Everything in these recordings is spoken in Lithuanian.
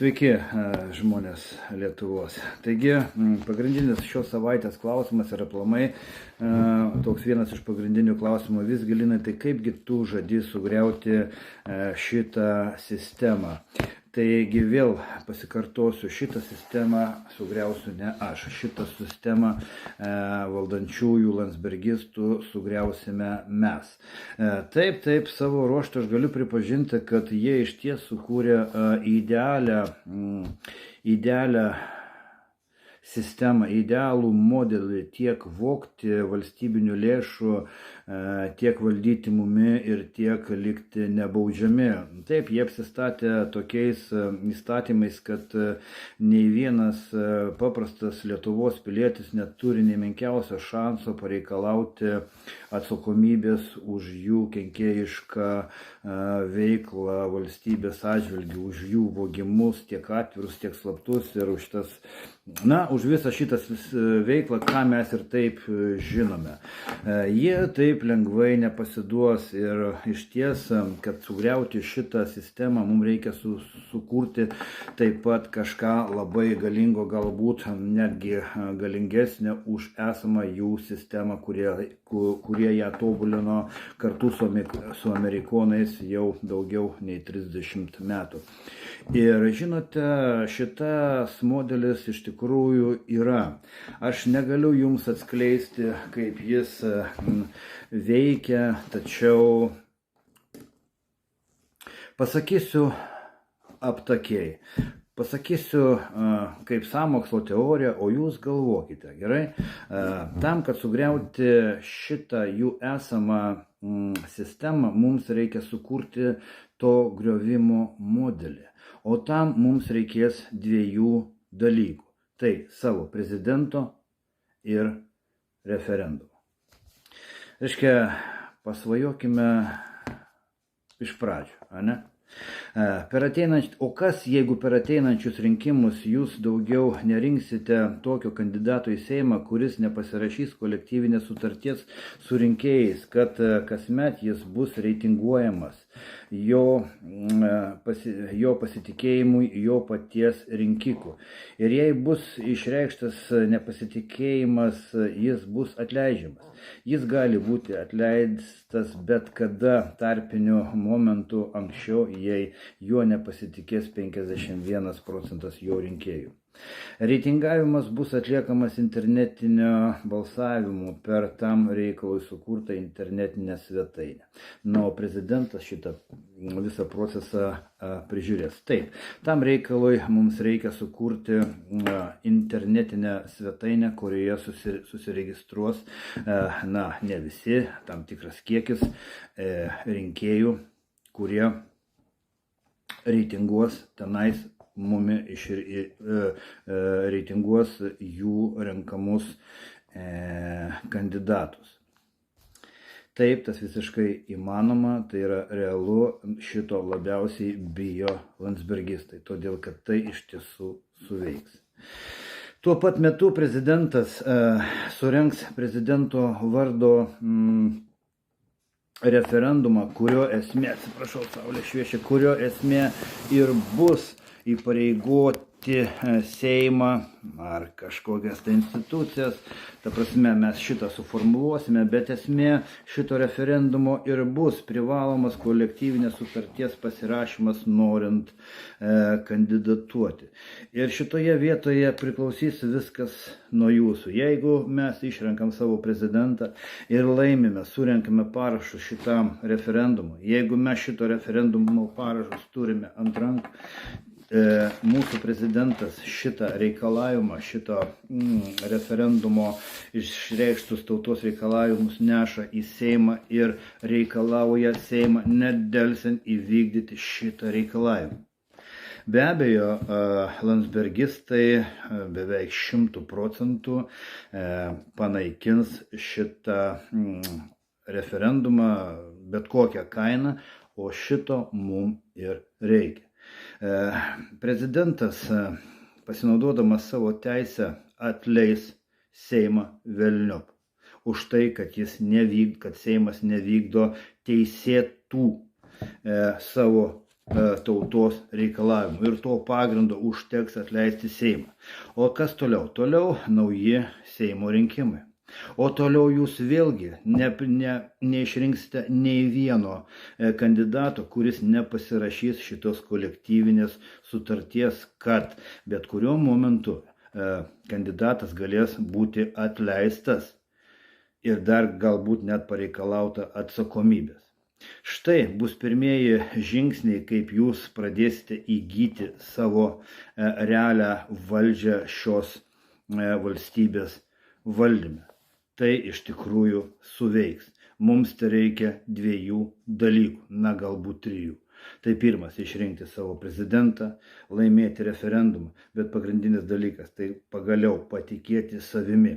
Sveiki, žmonės Lietuvos. Taigi, pagrindinis šios savaitės klausimas yra aplamai toks vienas iš pagrindinių klausimų. Visgi, Linai, tai kaipgi tu žadi sugriauti šitą sistemą? Taigi vėl pasikartosiu, šitą sistemą sugriausiu ne aš. Šitą sistemą valdančiųjų landsbergistų sugriausime mes. Taip, savo ruožtu aš galiu pripažinti, kad jie iš ties sukūrė idealią sistemą, idealų modelį tiek vogti valstybinių lėšų, tiek valdyti mumi ir tiek likti nebaudžiami. Taip, jie apsistatė tokiais įstatymais, kad nei vienas paprastas Lietuvos pilietis neturi nei menkiausio šanso pareikalauti atsakomybės už jų kenkėjišką veiklą valstybės atžvilgių, už jų vogimus, tiek atvirus, tiek slaptus ir už visą šitą veiklą, ką mes ir taip žinome. Jie taip lengvai nepasiduos ir iš ties, kad sugriauti šitą sistemą, mums reikia sukurti taip pat kažką labai galingo, galbūt netgi galingesnę už esamą jų sistemą, kurie ją tobulino kartu su amerikonais jau daugiau nei 30 metų. Ir žinote, šitas modelis iš tikrųjų yra. Aš negaliu jums atskleisti, kaip jis veikia, tačiau pasakysiu aptakiai. Pasakysiu kaip sąmokslo teoriją, o jūs galvokite, gerai? Tam, kad sugriauti šitą jų esamą sistemą, mums reikia sukurti to griovimo modelį. O tam mums reikės dviejų dalykų. Tai savo prezidento ir referendumo. Reiškia, pasvajokime iš pradžių, ne? O kas, jeigu per ateinančius rinkimus jūs daugiau nerinksite tokio kandidato į Seimą, kuris nepasirašys kolektyvinės sutarties su rinkėjais, kad kasmet jis bus reitinguojamas jo pasitikėjimui jo paties rinkikų. Ir jei bus išreikštas nepasitikėjimas, jis bus atleidžiamas. Jis gali būti atleistas bet kada tarpiniu momentu anksčiau, jei juo nepasitikės 51 procentas jo rinkėjų. Reitingavimas bus atliekamas internetinio balsavimu per tam reikalui sukurtą internetinę svetainę. O prezidentas šitą visą procesą prižiūrės. Taip, tam reikalui mums reikia sukurti internetinę svetainę, kurioje susiregistruos, ne visi, tam tikras kiekis rinkėjų, kurie reitinguos tenais reitinguos jų renkamus kandidatus. Taip, tas visiškai įmanoma, tai yra realu, šito labiausiai bijo landsbergistai, todėl kad tai iš tiesų suveiks. Tuo pat metu prezidentas surengs prezidento vardo referendumą, kurio esmė, saulė šviečia, kurio esmė ir bus įpareigoti Seimą ar kažkokias institucijas. Ta prasme, mes šitą suformuluosime, bet esmė šito referendumo ir bus privalomas kolektyvinės sutarties pasirašymas norint kandidatuoti. Ir šitoje vietoje priklausys viskas nuo jūsų. Jeigu mes išrenkam savo prezidentą ir laimime, surenkame parašus šitam referendumui, jeigu mes šito referendumo parašus turime ant rankų, mūsų prezidentas šitą reikalavimą, šito referendumo išreikštus tautos reikalavimus neša į Seimą ir reikalauja Seimą nedelsiant įvykdyti šitą reikalavimą. Be abejo, landsbergistai beveik 100% panaikins šitą referendumą bet kokią kainą, o šito mums ir reikia. Prezidentas, pasinaudodamas savo teisę, atleis Seimą velniop už tai, kad Seimas nevykdo teisėtų savo tautos reikalavimų ir to pagrindo užteks atleisti Seimą. O kas toliau? Toliau nauji Seimo rinkimai. O toliau jūs vėlgi neišrinksite nei vieno kandidato, kuris nepasirašys šitos kolektyvinės sutarties, kad bet kuriuo momentu kandidatas galės būti atleistas ir dar galbūt net pareikalauta atsakomybės. Štai bus pirmieji žingsniai, kaip jūs pradėsite įgyti savo realią valdžią šios valstybės valdyme. Tai iš tikrųjų suveiks. Mums tai reikia 2 dalykų, na galbūt 3. Tai pirmas - išrinkti savo prezidentą, laimėti referendumą, bet pagrindinis dalykas - tai pagaliau patikėti savimi.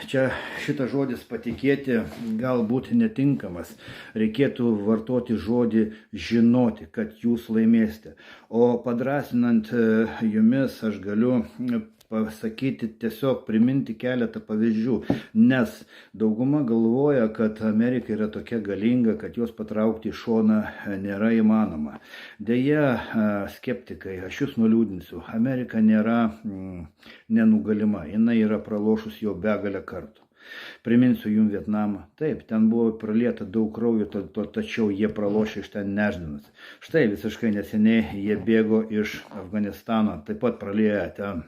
Čia šitas žodis patikėti galbūt netinkamas. Reikėtų vartoti žodį žinoti, kad jūs laimėsite. O padrasinant jumis aš galiu pasakyti, tiesiog priminti keletą pavyzdžių, nes dauguma galvoja, kad Amerika yra tokia galinga, kad jos patraukti į šoną nėra įmanoma. Deja, skeptikai, aš jūs nuliūdinsiu, Amerika nėra nenugalima, jinai yra pralošus jau begalę kartų. Priminsiu jums Vietnamą. Taip, ten buvo pralieta daug kraujo, tačiau jie pralošė iš ten nešdinas. Štai visiškai neseniai jie bėgo iš Afganistano, taip pat pralieja ten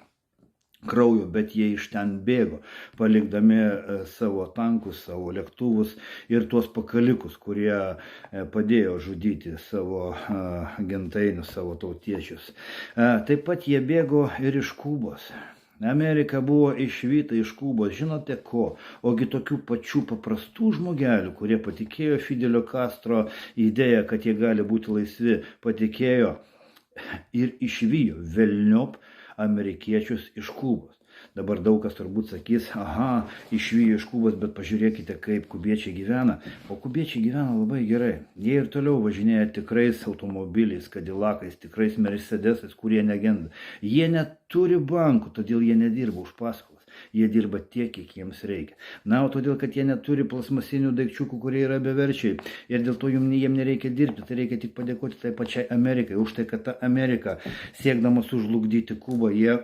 kraujo, bet jie iš ten bėgo, palikdami savo tankus, savo lėktuvus ir tuos pakalikus, kurie padėjo žudyti savo gentainius, savo tautiečius. Taip pat jie bėgo ir iš Kubos. Amerika buvo išvyta iš Kubos, žinote ko? Ogi tokių pačių paprastų žmogelių, kurie patikėjo Fidelio Castro idėją, kad jie gali būti laisvi, patikėjo ir išvijo velniop amerikiečius iš Kubos. Dabar daug kas turbūt sakys, aha, išvijo iš Kubos, bet pažiūrėkite, kaip kubiečiai gyvena. O kubiečiai gyvena labai gerai. Jie ir toliau važinėja tikrais automobiliais, Cadillacais, tikrais Mercedesais, kurie negenda. Jie neturi bankų, todėl jie nedirba už paskolas. Jie dirba tiek, kiek jiems reikia. Na, o todėl, kad jie neturi plasmasinių daikčiukų, kurie yra beverčiai. Ir dėl to jiems nereikia dirbti. Tai reikia tik padėkoti tai pačiai Amerikai. Už tai, kad ta Amerika, siekdama sužlugdyti Kubą, jie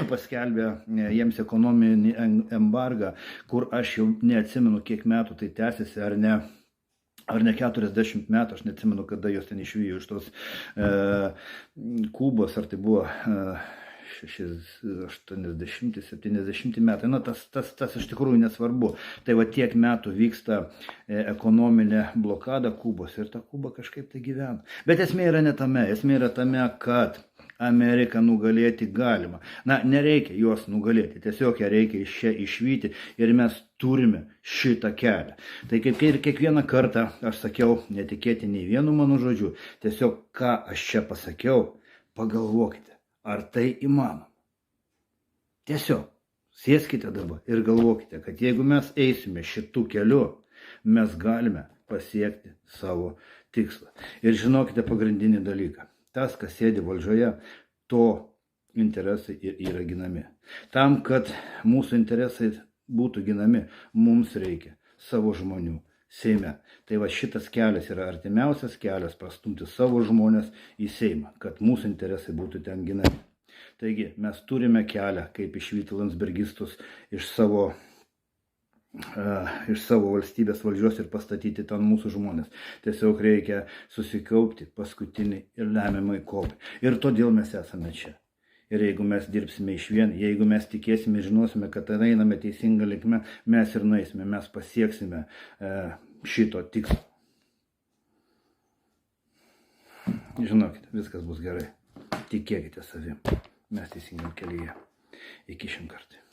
paskelbė jiems ekonominį embargą, kur aš jau neatsimenu, kiek metų tai tęsiasi, ar ne 40 metų, aš neatsimenu, kada jos ten išvijo iš tos Kubos, ar tai buvo 80-70 metai, na tas iš tikrųjų nesvarbu. Tai va tiek metų vyksta ekonominė blokada Kubos ir ta Kuba kažkaip tai gyvena. Bet esmė yra ne tame, esmė yra tame, kad Ameriką nugalėti galima. Na, nereikia juos nugalėti, tiesiog ją reikia iš čia išvyti ir mes turime šitą kelią. Tai kaip ir kiekvieną kartą aš sakiau, netikėti nei vienu mano žodžiu, tiesiog ką aš čia pasakiau, pagalvokite. Ar tai įmanoma? Tiesiog sėskite dabar ir galvokite, kad jeigu mes eisime šitų kelių, mes galime pasiekti savo tikslą. Ir žinokite pagrindinį dalyką. Tas, kas sėdi valdžioje, to interesai ir yra ginami. Tam, kad mūsų interesai būtų ginami, mums reikia savo žmonių Seime. Tai va šitas kelias yra artimiausias kelias prastumti savo žmonės į Seimą, kad mūsų interesai būtų ten ginami. Taigi mes turime kelią, kaip išvyti landsbergistus iš savo valstybės valdžios ir pastatyti ten mūsų žmonės. Tiesiog reikia susikaupti paskutiniai ir lemiamai kovai. Ir todėl mes esame čia. Ir jeigu mes dirbsime išvien, jeigu mes tikėsime ir žinosime, kad einame teisinga linkme, mes ir nueisime, mes pasieksime šito tikslo. Žinokite, viskas bus gerai. Tikėkite savim. Mes teisingam kelyje. Iki šiam kartui.